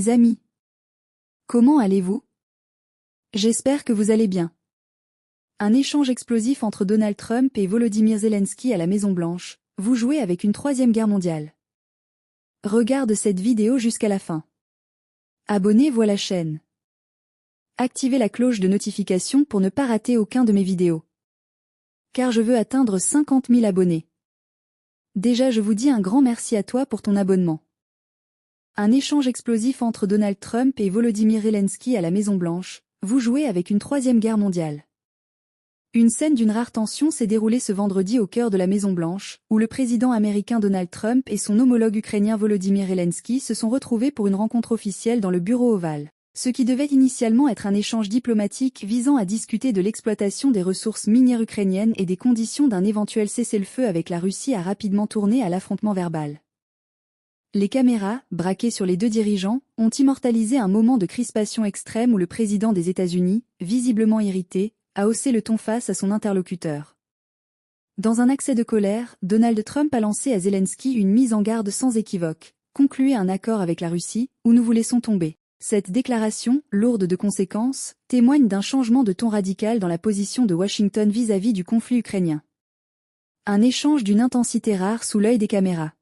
Mes amis, comment allez-vous? J'espère que vous allez bien. Un échange explosif entre Donald Trump et Volodymyr Zelensky à la Maison-Blanche. Vous jouez avec une troisième guerre mondiale. Regarde cette vidéo jusqu'à la fin. Abonnez-vous à la chaîne. Activez la cloche de notification pour ne pas rater aucun de mes vidéos. Car je veux atteindre 50 000 abonnés. Déjà je vous dis un grand merci à toi pour ton abonnement. Un échange explosif entre Donald Trump et Volodymyr Zelensky à la Maison-Blanche. Vous jouez avec une troisième guerre mondiale. Une scène d'une rare tension s'est déroulée ce vendredi au cœur de la Maison-Blanche, où le président américain Donald Trump et son homologue ukrainien Volodymyr Zelensky se sont retrouvés pour une rencontre officielle dans le bureau ovale. Ce qui devait initialement être un échange diplomatique visant à discuter de l'exploitation des ressources minières ukrainiennes et des conditions d'un éventuel cessez-le-feu avec la Russie a rapidement tourné à l'affrontement verbal. Les caméras, braquées sur les deux dirigeants, ont immortalisé un moment de crispation extrême où le président des États-Unis, visiblement irrité, a haussé le ton face à son interlocuteur. Dans un accès de colère, Donald Trump a lancé à Zelensky une mise en garde sans équivoque. Concluez un accord avec la Russie, ou nous vous laissons tomber. Cette déclaration, lourde de conséquences, témoigne d'un changement de ton radical dans la position de Washington vis-à-vis du conflit ukrainien. Un échange d'une intensité rare sous l'œil des caméras.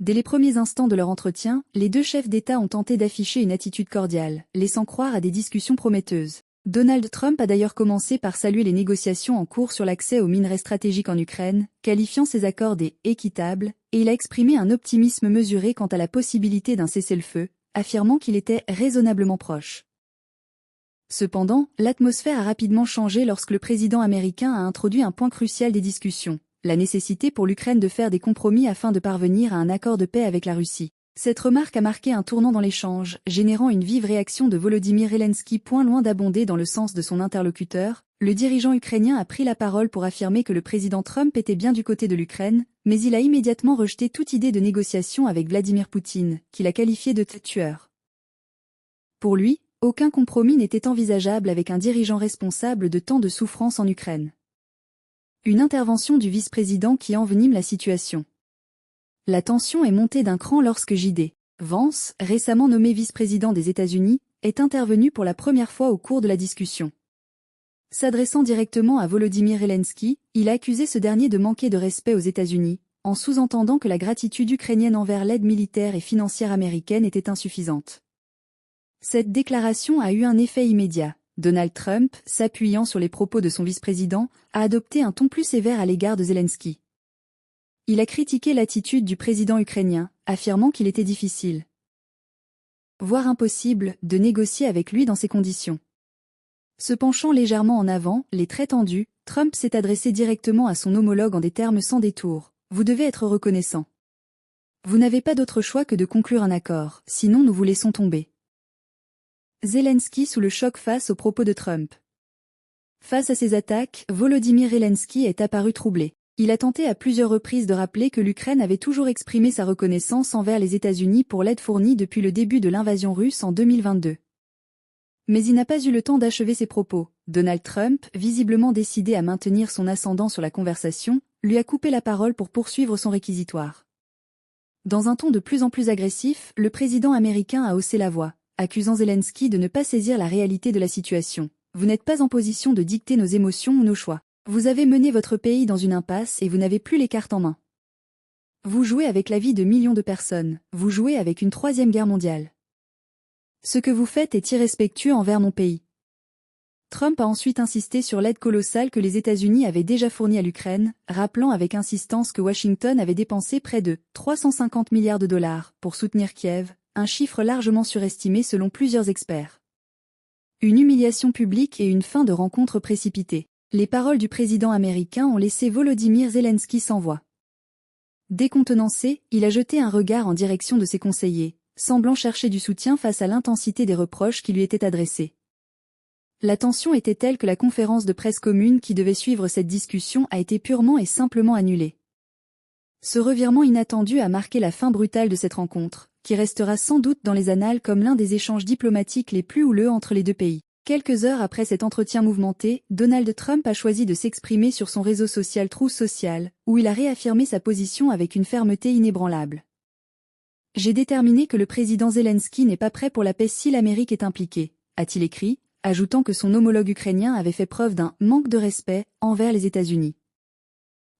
Dès les premiers instants de leur entretien, les deux chefs d'État ont tenté d'afficher une attitude cordiale, laissant croire à des discussions prometteuses. Donald Trump a d'ailleurs commencé par saluer les négociations en cours sur l'accès aux minerais stratégiques en Ukraine, qualifiant ces accords d'équitables, et il a exprimé un optimisme mesuré quant à la possibilité d'un cessez-le-feu, affirmant qu'il était raisonnablement proche. Cependant, l'atmosphère a rapidement changé lorsque le président américain a introduit un point crucial des discussions, la nécessité pour l'Ukraine de faire des compromis afin de parvenir à un accord de paix avec la Russie. Cette remarque a marqué un tournant dans l'échange, générant une vive réaction de Volodymyr Zelensky. Loin d'abonder dans le sens de son interlocuteur, le dirigeant ukrainien a pris la parole pour affirmer que le président Trump était bien du côté de l'Ukraine, mais il a immédiatement rejeté toute idée de négociation avec Vladimir Poutine, qu'il a qualifié de tueur. Pour lui, aucun compromis n'était envisageable avec un dirigeant responsable de tant de souffrances en Ukraine. Une intervention du vice-président qui envenime la situation. La tension est montée d'un cran lorsque J.D. Vance, récemment nommé vice-président des États-Unis, est intervenu pour la première fois au cours de la discussion. S'adressant directement à Volodymyr Zelensky, il a accusé ce dernier de manquer de respect aux États-Unis, en sous-entendant que la gratitude ukrainienne envers l'aide militaire et financière américaine était insuffisante. Cette déclaration a eu un effet immédiat. Donald Trump, s'appuyant sur les propos de son vice-président, a adopté un ton plus sévère à l'égard de Zelensky. Il a critiqué l'attitude du président ukrainien, affirmant qu'il était difficile, voire impossible, de négocier avec lui dans ces conditions. Se penchant légèrement en avant, les traits tendus, Trump s'est adressé directement à son homologue en des termes sans détour. Vous devez être reconnaissant. Vous n'avez pas d'autre choix que de conclure un accord, sinon nous vous laissons tomber. Zelensky sous le choc face aux propos de Trump. Face à ces attaques, Volodymyr Zelensky est apparu troublé. Il a tenté à plusieurs reprises de rappeler que l'Ukraine avait toujours exprimé sa reconnaissance envers les États-Unis pour l'aide fournie depuis le début de l'invasion russe en 2022. Mais il n'a pas eu le temps d'achever ses propos. Donald Trump, visiblement décidé à maintenir son ascendant sur la conversation, lui a coupé la parole pour poursuivre son réquisitoire. Dans un ton de plus en plus agressif, le président américain a haussé la voix, accusant Zelensky de ne pas saisir la réalité de la situation. Vous n'êtes pas en position de dicter nos émotions ou nos choix. Vous avez mené votre pays dans une impasse et vous n'avez plus les cartes en main. Vous jouez avec la vie de millions de personnes, vous jouez avec une troisième guerre mondiale. Ce que vous faites est irrespectueux envers mon pays. Trump a ensuite insisté sur l'aide colossale que les États-Unis avaient déjà fournie à l'Ukraine, rappelant avec insistance que Washington avait dépensé près de 350 milliards de dollars pour soutenir Kiev, un chiffre largement surestimé selon plusieurs experts. Une humiliation publique et une fin de rencontre précipitée. Les paroles du président américain ont laissé Volodymyr Zelensky sans voix. Décontenancé, il a jeté un regard en direction de ses conseillers, semblant chercher du soutien face à l'intensité des reproches qui lui étaient adressés. La tension était telle que la conférence de presse commune qui devait suivre cette discussion a été purement et simplement annulée. Ce revirement inattendu a marqué la fin brutale de cette rencontre, qui restera sans doute dans les annales comme l'un des échanges diplomatiques les plus houleux entre les deux pays. Quelques heures après cet entretien mouvementé, Donald Trump a choisi de s'exprimer sur son réseau social Truth Social, où il a réaffirmé sa position avec une fermeté inébranlable. J'ai déterminé que le président Zelensky n'est pas prêt pour la paix si l'Amérique est impliquée, a-t-il écrit, ajoutant que son homologue ukrainien avait fait preuve d'un manque de respect envers les États-Unis.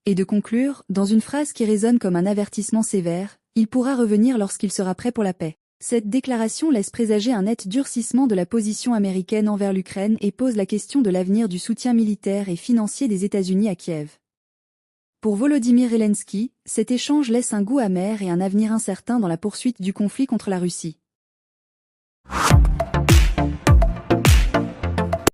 Et de conclure, dans une phrase qui résonne comme un avertissement sévère, il pourra revenir lorsqu'il sera prêt pour la paix. Cette déclaration laisse présager un net durcissement de la position américaine envers l'Ukraine et pose la question de l'avenir du soutien militaire et financier des États-Unis à Kiev. Pour Volodymyr Zelensky, cet échange laisse un goût amer et un avenir incertain dans la poursuite du conflit contre la Russie.